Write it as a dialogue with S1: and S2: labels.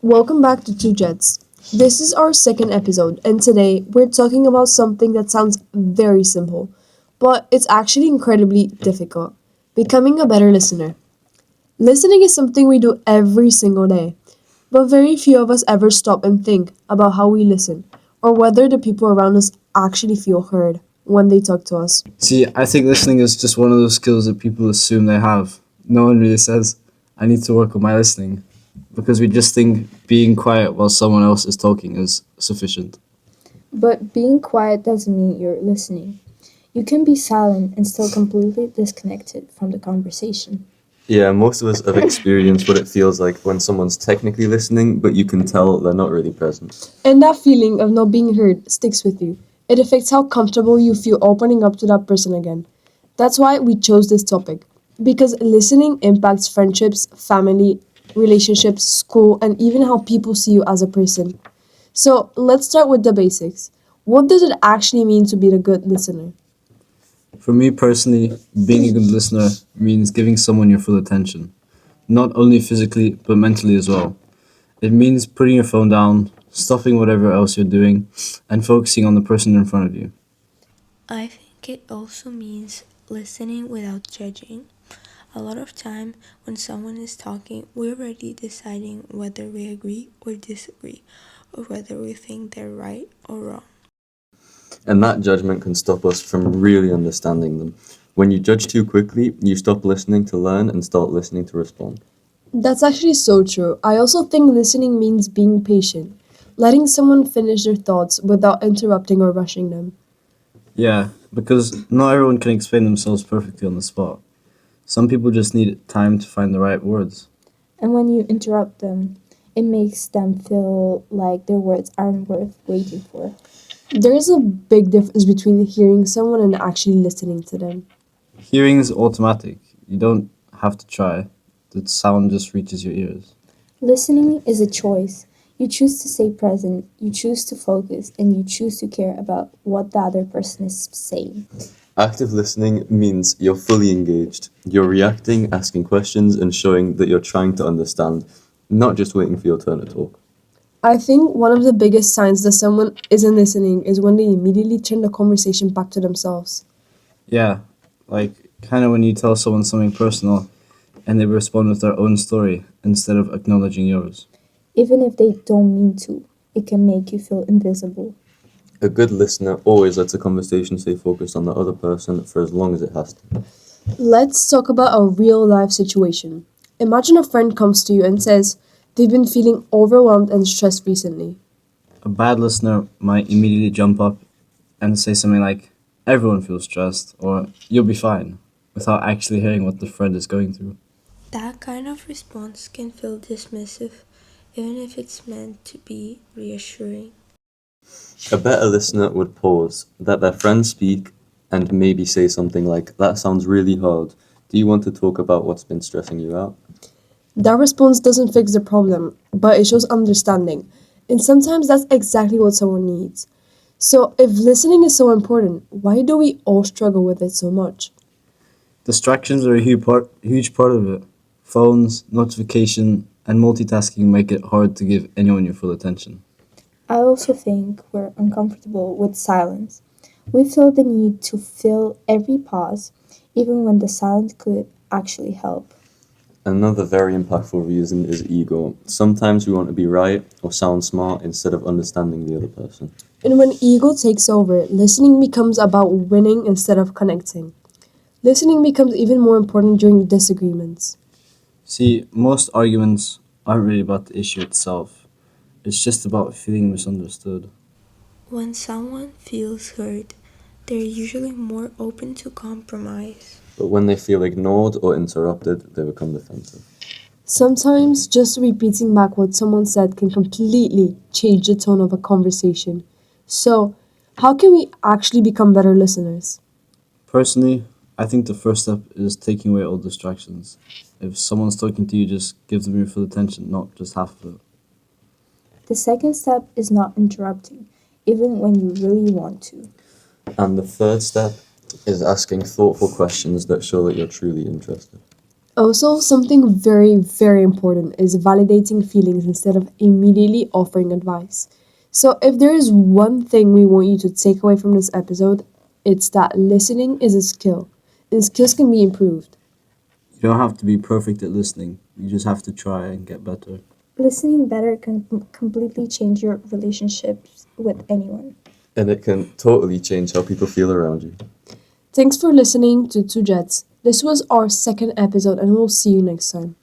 S1: Welcome back to Two Jets. This is our second episode, and today we're talking about something that sounds very simple, but it's actually incredibly difficult becoming a better listener. Listening is something we do every single day, but very few of us ever stop and think about how we listen or whether the people around us actually feel heard when they talk to us.
S2: See, I think listening is just one of those skills that people assume they have. No one really says, I need to work on my listening, because we just think being quiet while someone else is talking is sufficient.
S3: But being quiet doesn't mean you're listening. You can be silent and still completely disconnected from the conversation.
S4: Yeah, most of us have experienced what it feels like when someone's technically listening, but you can tell they're not really present.
S1: And that feeling of not being heard sticks with you. It affects how comfortable you feel opening up to that person again. That's why we chose this topic. Because listening impacts friendships, family, relationships, school, and even how people see you as a person. So let's start with the basics. What does it actually mean to be a good listener?
S2: For me personally, being a good listener means giving someone your full attention, not only physically, but mentally as well. It means putting your phone down, stopping whatever else you're doing, and focusing on the person in front of you.
S5: I think it also means listening without judging. A lot of time when someone is talking, we're already deciding whether we agree or disagree, or whether we think they're right or wrong.
S4: And that judgment can stop us from really understanding them. When you judge too quickly, you stop listening to learn and start listening to respond.
S1: That's actually so true. I also think listening means being patient, letting someone finish their thoughts without interrupting or rushing them.
S2: Yeah, because not everyone can explain themselves perfectly on the spot. Some people just need time to find the right words.
S3: And when you interrupt them, it makes them feel like their words aren't worth waiting for.
S1: There is a big difference between hearing someone and actually listening to them.
S2: Hearing is automatic. You don't have to try. The sound just reaches your ears.
S3: Listening is a choice. You choose to stay present, you choose to focus, and you choose to care about what the other person is saying.
S4: Active listening means you're fully engaged. You're reacting, asking questions, and showing that you're trying to understand, not just waiting for your turn to talk.
S1: I think one of the biggest signs that someone isn't listening is when they immediately turn the conversation back to themselves.
S2: Yeah, like kind of when you tell someone something personal and they respond with their own story instead of acknowledging yours.
S3: Even if they don't mean to, it can make you feel invisible.
S4: A good listener always lets a conversation stay focused on the other person for as long as it has to.
S1: Let's talk about a real life situation. Imagine a friend comes to you and says they've been feeling overwhelmed and stressed recently.
S2: A bad listener might immediately jump up and say something like, everyone feels stressed, or you'll be fine, without actually hearing what the friend is going through.
S5: That kind of response can feel dismissive, even if it's meant to be reassuring.
S4: A better listener would pause, let their friend speak, and maybe say something like, that sounds really hard. Do you want to talk about what's been stressing you out?
S1: That response doesn't fix the problem, but it shows understanding. And sometimes that's exactly what someone needs. So, if listening is so important, why do we all struggle with it so much?
S2: Distractions are a huge part of it. Phones, notification, and multitasking make it hard to give anyone your full attention.
S3: I also think we're uncomfortable with silence. We feel the need to fill every pause, even when the silence could actually help.
S4: Another very impactful reason is ego. Sometimes we want to be right or sound smart instead of understanding the other person.
S1: And when ego takes over, listening becomes about winning instead of connecting. Listening becomes even more important during disagreements.
S2: See, most arguments aren't really about the issue itself. It's just about feeling misunderstood.
S5: When someone feels heard, they're usually more open to compromise.
S4: But when they feel ignored or interrupted, they become defensive.
S1: Sometimes just repeating back what someone said can completely change the tone of a conversation. So, how can we actually become better listeners?
S2: Personally, I think the first step is taking away all distractions. If someone's talking to you, just give them your full attention, not just half of it.
S3: The second step is not interrupting, even when you really want to.
S4: And the third step is asking thoughtful questions that show that you're truly interested.
S1: Also, something very, very important is validating feelings instead of immediately offering advice. So, if there is one thing we want you to take away from this episode, it's that listening is a skill, and skills can be improved.
S2: You don't have to be perfect at listening, you just have to try and get better.
S3: Listening better can completely change your relationships with anyone.
S4: And it can totally change how people feel around you.
S1: Thanks for listening to Two Jets. This was our second episode, and we'll see you next time.